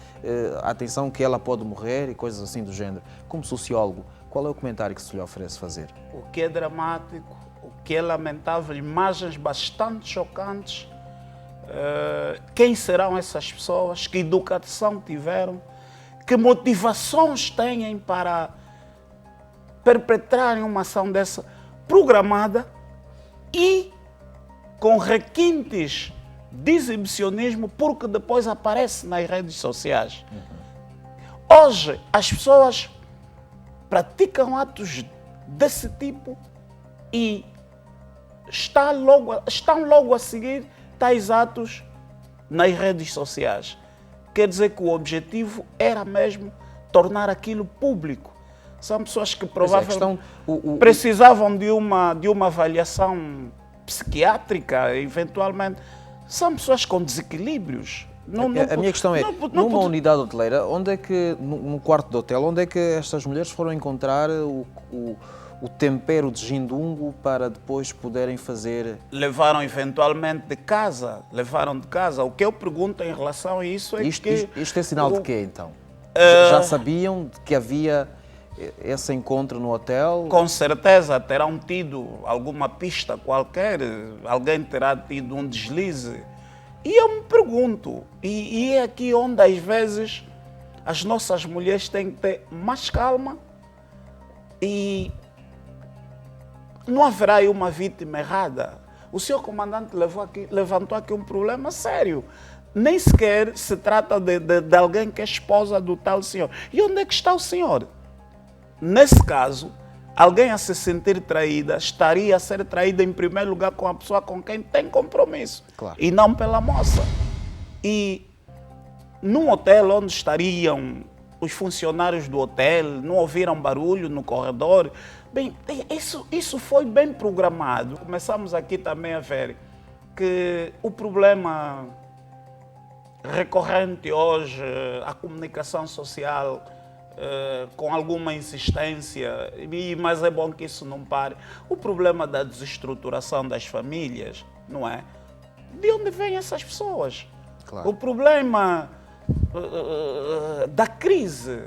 atenção que ela pode morrer e coisas assim do género. Como sociólogo, qual é o comentário que se lhe oferece fazer? O que é dramático, o que é lamentável, imagens bastante chocantes. Quem serão essas pessoas? Que educação tiveram? Que motivações têm para perpetrarem uma ação dessa programada e com requintes de exibicionismo, porque depois aparece nas redes sociais. Hoje, as pessoas praticam atos desse tipo e estão logo a seguir tais atos nas redes sociais. Quer dizer que o objetivo era mesmo tornar aquilo público. São pessoas que provavelmente precisavam de uma avaliação psiquiátrica, eventualmente. São pessoas com desequilíbrios. A minha questão é, numa unidade hoteleira, onde é que, num quarto de hotel, onde é que estas mulheres foram encontrar o tempero de gindungo para depois poderem fazer... Levaram eventualmente de casa, O que eu pergunto em relação a isso é que... Isto é sinal de quê, então? Já sabiam que havia esse encontro no hotel? Com certeza terão tido alguma pista qualquer, alguém terá tido um deslize. E eu me pergunto, e é aqui onde às vezes as nossas mulheres têm que ter mais calma e não haverá aí uma vítima errada. O senhor comandante levantou aqui um problema sério. Nem sequer se trata de alguém que é esposa do tal senhor. E onde é que está o senhor? Nesse caso, alguém a se sentir traída estaria a ser traída em primeiro lugar com a pessoa com quem tem compromisso. Claro. E não pela moça. E num hotel onde estariam os funcionários do hotel, não ouviram barulho no corredor. Bem, isso foi bem programado. Começamos aqui também a ver que o problema recorrente hoje, a comunicação social, com alguma insistência, mas é bom que isso não pare. O problema da desestruturação das famílias, não é? De onde vêm essas pessoas? Claro. O problema da crise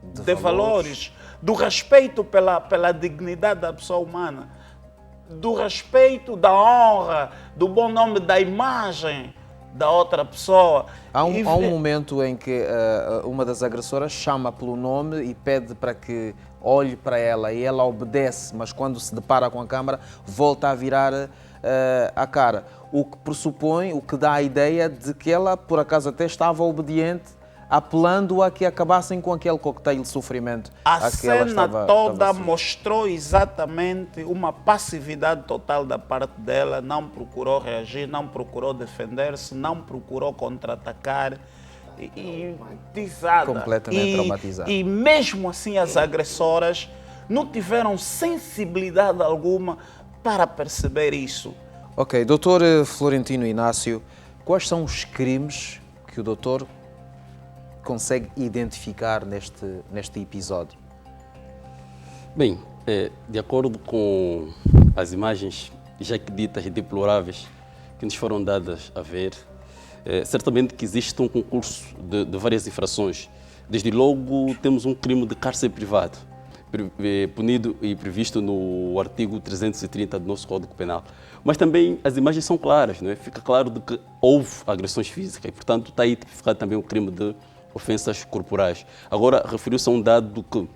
de valores, do respeito pela dignidade da pessoa humana, do respeito, da honra, do bom nome, da imagem da outra pessoa. Há um momento em que uma das agressoras chama pelo nome e pede para que olhe para ela e ela obedece, mas quando se depara com a câmara volta a virar a cara. O que pressupõe, o que dá a ideia de que ela por acaso até estava obediente, apelando a que acabassem com aquele coquetel de sofrimento. A cena toda mostrou exatamente uma passividade total da parte dela, não procurou reagir, não procurou defender-se, não procurou contra-atacar. e traumatizada. Completamente traumatizada. E mesmo assim as agressoras não tiveram sensibilidade alguma para perceber isso. Ok, doutor Florentino Inácio, quais são os crimes que o doutor consegue identificar neste episódio? Bem, de acordo com as imagens já que ditas e deploráveis que nos foram dadas a ver, certamente que existe um concurso de várias infrações. Desde logo temos um crime de cárcere privado, punido e previsto no artigo 330 do nosso Código Penal. Mas também as imagens são claras, não é? Fica claro de que houve agressões físicas e, portanto, está aí tipificado também o crime de ofensas corporais. Agora, referiu-se a um dado do que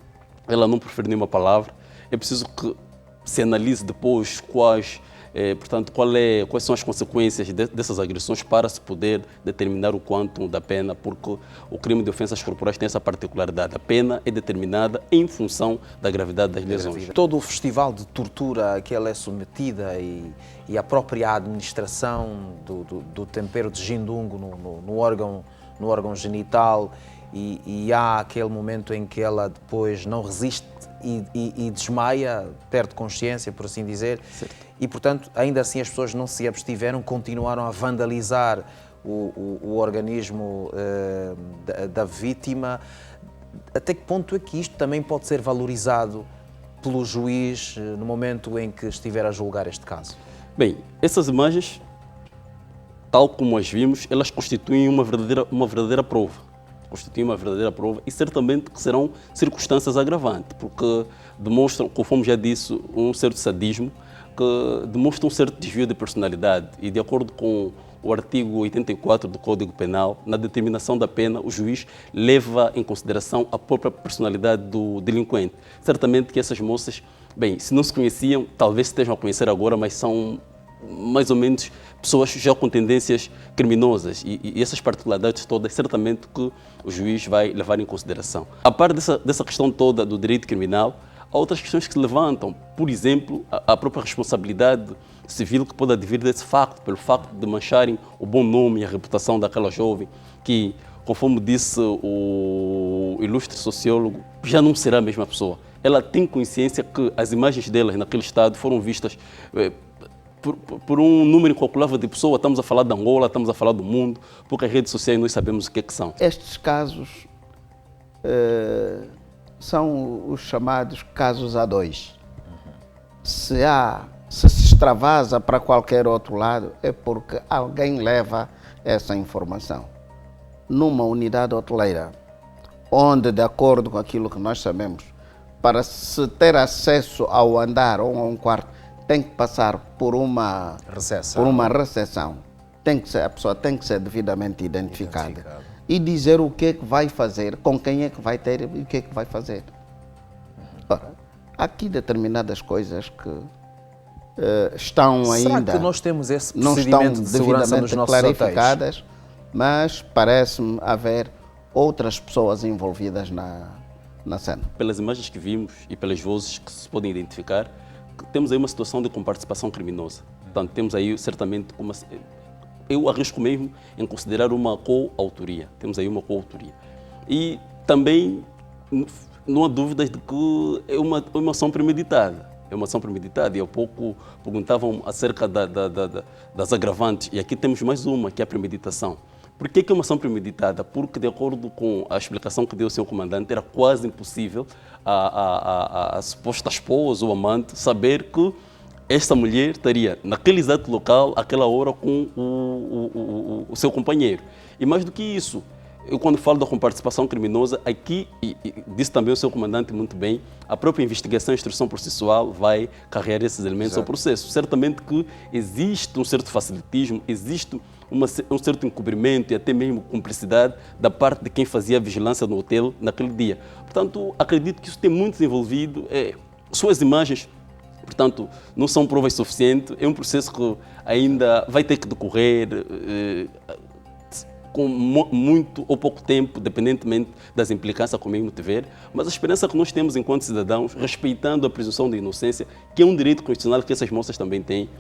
ela não prefere nenhuma palavra. É preciso que se analise depois quais são as consequências dessas agressões para se poder determinar o quantum da pena, porque o crime de ofensas corporais tem essa particularidade. A pena é determinada em função da gravidade das lesões. Todo o festival de tortura a que ela é submetida e a própria administração do tempero de Jindungo no órgão genital, e há aquele momento em que ela depois não resiste e desmaia, perde consciência, por assim dizer. Certo. E, portanto, ainda assim as pessoas não se abstiveram, continuaram a vandalizar o organismo da vítima. Até que ponto é que isto também pode ser valorizado pelo juiz no momento em que estiver a julgar este caso? Bem, essas imagens, tal como as vimos, elas constituem uma verdadeira prova. Constituem uma verdadeira prova e certamente que serão circunstâncias agravantes, porque demonstram, conforme já disse, um certo sadismo, que demonstra um certo desvio de personalidade. E de acordo com o artigo 84 do Código Penal, na determinação da pena, o juiz leva em consideração a própria personalidade do delinquente. Certamente que essas moças, bem, se não se conheciam, talvez se estejam a conhecer agora, mas são mais ou menos pessoas já com tendências criminosas e essas particularidades todas, certamente que o juiz vai levar em consideração. A par dessa questão toda do direito criminal, há outras questões que se levantam. Por exemplo, a própria responsabilidade civil que pode advir desse facto, pelo facto de mancharem o bom nome e a reputação daquela jovem que, conforme disse o ilustre sociólogo, já não será a mesma pessoa. Ela tem consciência que as imagens delas naquele estado foram vistas por um número incalculável de pessoas. Estamos a falar de Angola, estamos a falar do mundo, porque as redes sociais nós sabemos o que é que são. Estes casos são os chamados casos A2. Se se extravasa para qualquer outro lado, é porque alguém leva essa informação. Numa unidade hoteleira, onde, de acordo com aquilo que nós sabemos, para se ter acesso ao andar ou a um quarto, tem que passar por uma recepção. A pessoa tem que ser devidamente identificada. E dizer o que é que vai fazer, com quem é que vai ter e o que é que vai fazer. Ora, há aqui determinadas coisas que estão ainda... Será que nós temos esse não procedimento estão de segurança nos devidamente nossos clarificadas, hotéis? mas parece-me haver outras pessoas envolvidas na cena. Pelas imagens que vimos e pelas vozes que se podem identificar, temos aí uma situação de comparticipação criminosa. Portanto, temos aí certamente eu arrisco mesmo em considerar uma coautoria. Temos aí uma coautoria. E também não há dúvidas de que é uma ação premeditada. É uma ação premeditada. E há pouco perguntavam acerca das agravantes. E aqui temos mais uma, que é a premeditação. Por que é uma ação premeditada? Porque, de acordo com a explicação que deu o senhor comandante, era quase impossível a suposta esposa ou amante saber que esta mulher estaria naquele exato local, àquela hora, com o seu companheiro. E mais do que isso, eu quando falo da comparticipação criminosa, aqui, e disse também o seu comandante muito bem, a própria investigação e instrução processual vai carregar esses elementos ao processo. Certamente que existe um certo facilitismo, existe um certo encobrimento e até mesmo cumplicidade da parte de quem fazia a vigilância no hotel naquele dia. Portanto, acredito que isso tem muito envolvido. Suas imagens, portanto, não são provas suficientes. É um processo que ainda vai ter que decorrer com muito ou pouco tempo, dependentemente das implicâncias, como mesmo tiver, mas a esperança que nós temos enquanto cidadãos, respeitando a presunção de inocência, que é um direito constitucional que essas moças também têm,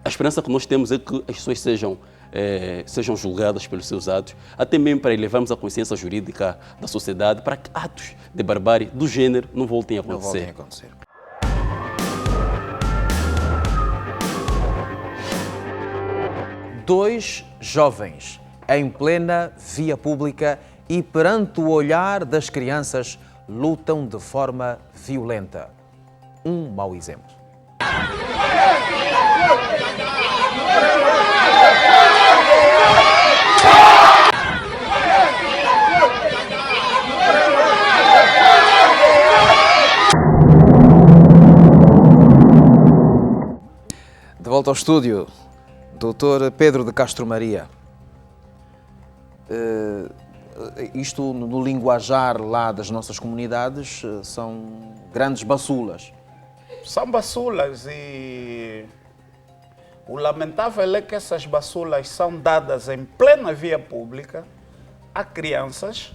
a esperança que nós temos é que as pessoas sejam sejam julgadas pelos seus atos, até mesmo para elevarmos a consciência jurídica da sociedade para que atos de barbárie do género não voltem a acontecer. Dois jovens em plena via pública e perante o olhar das crianças lutam de forma violenta. Um mau exemplo. De volta ao estúdio, Dr. Pedro de Castro Maria. Isto no linguajar lá das nossas comunidades são grandes baçulas. São baçulas e o lamentável é que essas baçulas são dadas em plena via pública a crianças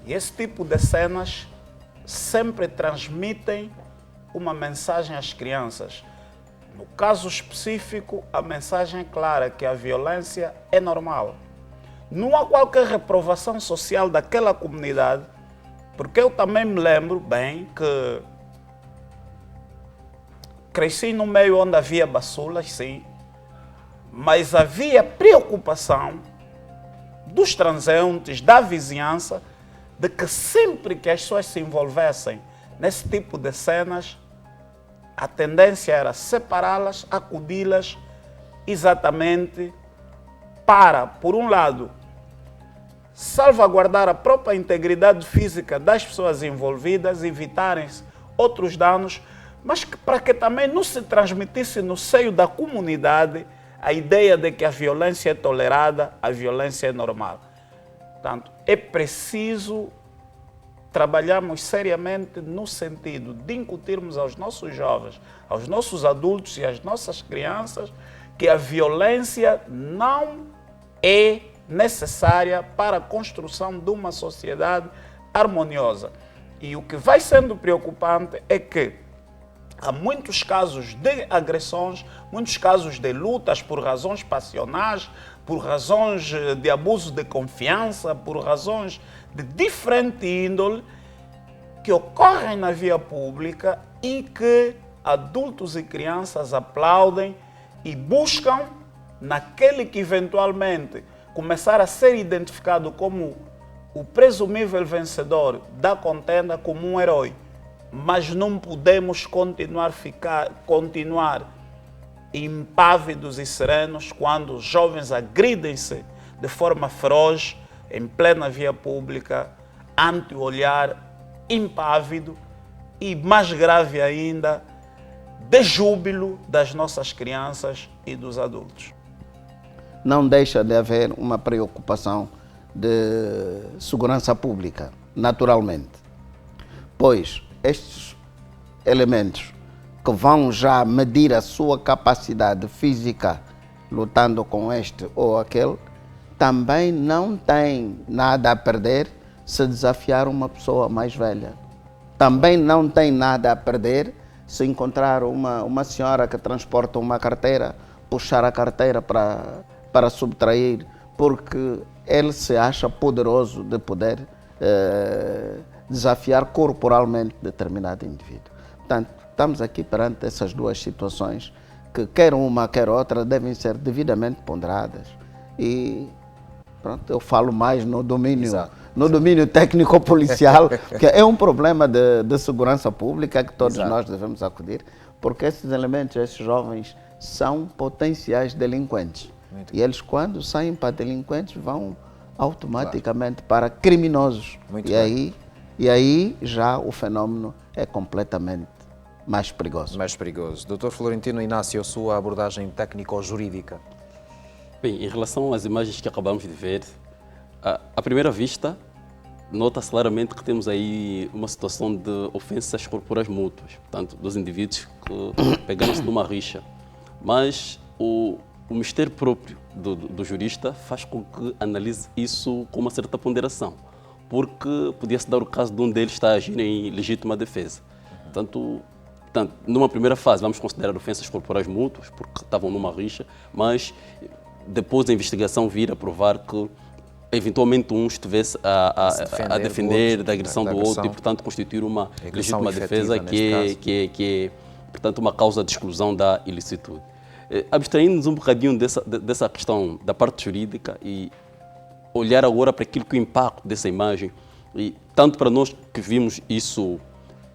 e esse tipo de cenas sempre transmitem uma mensagem às crianças. No caso específico, a mensagem é clara que a violência é normal. Não há qualquer reprovação social daquela comunidade, porque eu também me lembro bem que cresci no meio onde havia baçulas, sim, mas havia preocupação dos transeuntes, da vizinhança, de que sempre que as pessoas se envolvessem nesse tipo de cenas, a tendência era separá-las, acudi-las exatamente para, por um lado, salvaguardar a própria integridade física das pessoas envolvidas, evitarem-se outros danos, mas para que também não se transmitisse no seio da comunidade a ideia de que a violência é tolerada, a violência é normal. Portanto, é preciso trabalharmos seriamente no sentido de incutirmos aos nossos jovens, aos nossos adultos e às nossas crianças que a violência não é necessária para a construção de uma sociedade harmoniosa. E o que vai sendo preocupante é que há muitos casos de agressões, muitos casos de lutas por razões passionais, por razões de abuso de confiança, por razões de diferente índole, que ocorrem na via pública e que adultos e crianças aplaudem e buscam naquele que eventualmente começar a ser identificado como o presumível vencedor da contenda, como um herói. Mas não podemos continuar impávidos e serenos quando os jovens agridem-se de forma feroz em plena via pública, ante o olhar impávido e, mais grave ainda, de júbilo das nossas crianças e dos adultos. Não deixa de haver uma preocupação de segurança pública, naturalmente, pois estes elementos que vão já medir a sua capacidade física lutando com este ou aquele, também não têm nada a perder se desafiar uma pessoa mais velha. Também não tem nada a perder se encontrar uma senhora que transporta uma carteira, puxar a carteira para subtrair, porque ele se acha poderoso de poder desafiar corporalmente determinado indivíduo. Portanto, estamos aqui perante essas duas situações que, quer uma, quer outra, devem ser devidamente ponderadas. E pronto, eu falo mais no domínio técnico-policial, que é um problema de segurança pública que todos nós devemos acudir, porque esses elementos, esses jovens, são potenciais delinquentes. E eles, quando saem para delinquentes, vão automaticamente para criminosos. E aí já o fenômeno é completamente mais perigoso. Mais perigoso. Dr. Florentino Inácio, a sua abordagem técnico-jurídica. Bem, em relação às imagens que acabamos de ver, à primeira vista, nota-se claramente que temos aí uma situação de ofensas corporais mútuas, portanto, dos indivíduos que pegaram-se numa rixa. Mas o mistério próprio do jurista faz com que analise isso com uma certa ponderação, porque podia-se dar o caso de um deles estar a agir em legítima defesa. Portanto, numa primeira fase, vamos considerar ofensas corporais mútuas, porque estavam numa rixa, mas depois da investigação vir a provar que eventualmente um estivesse a defender da agressão do outro e, portanto, constituir uma legítima defesa que é, portanto, uma causa de exclusão da ilicitude. Abstraindo-nos um bocadinho dessa questão da parte jurídica e olhar agora para aquilo que é o impacto dessa imagem, e tanto para nós que vimos isso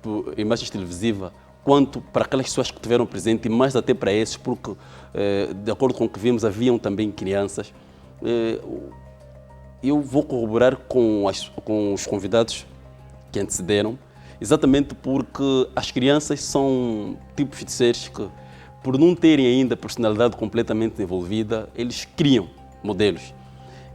por imagens televisivas, quanto para aquelas pessoas que estiveram presentes, e mais até para esses, porque, de acordo com o que vimos, haviam também crianças. Eu vou corroborar com os convidados que antecederam, exatamente porque as crianças são tipos de seres que, por não terem ainda a personalidade completamente desenvolvida, eles criam modelos.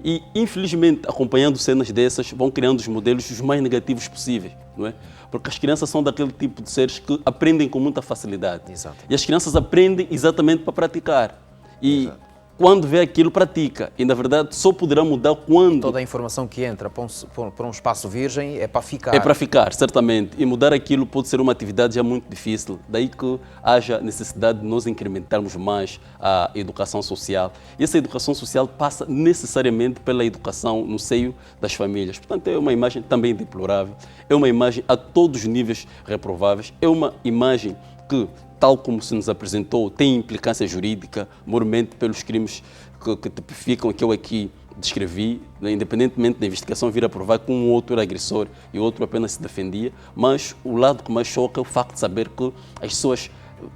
E, infelizmente, acompanhando cenas dessas, vão criando os modelos os mais negativos possíveis, não é? Porque as crianças são daquele tipo de seres que aprendem com muita facilidade. Exato. E as crianças aprendem exatamente para praticar. E quando vê aquilo, pratica. E, na verdade, só poderá mudar quando... Toda a informação que entra para um espaço virgem é para ficar. É para ficar, certamente. E mudar aquilo pode ser uma atividade já muito difícil. Daí que haja necessidade de nós incrementarmos mais a educação social. E essa educação social passa necessariamente pela educação no seio das famílias. Portanto, é uma imagem também deplorável. É uma imagem a todos os níveis reprováveis. É uma imagem que, tal como se nos apresentou, tem implicância jurídica, mormente pelos crimes que tipificam que eu aqui descrevi, independentemente da investigação vir a provar que um outro era agressor e o outro apenas se defendia, mas o lado que mais choca é o facto de saber que as pessoas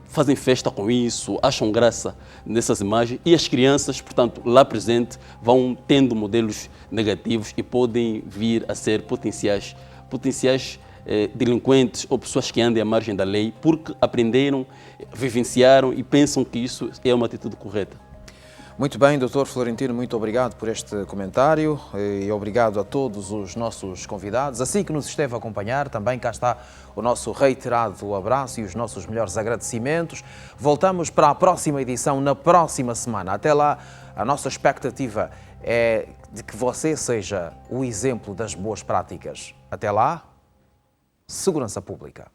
fazem festa com isso, acham graça nessas imagens e as crianças, portanto, lá presente, vão tendo modelos negativos e podem vir a ser potenciais delinquentes ou pessoas que andem à margem da lei porque aprenderam, vivenciaram e pensam que isso é uma atitude correta. Muito bem, Dr. Florentino, muito obrigado por este comentário e obrigado a todos os nossos convidados. Assim que nos esteve a acompanhar, também cá está o nosso reiterado abraço e os nossos melhores agradecimentos. Voltamos para a próxima edição na próxima semana. Até lá, a nossa expectativa é de que você seja o exemplo das boas práticas. Até lá, segurança pública.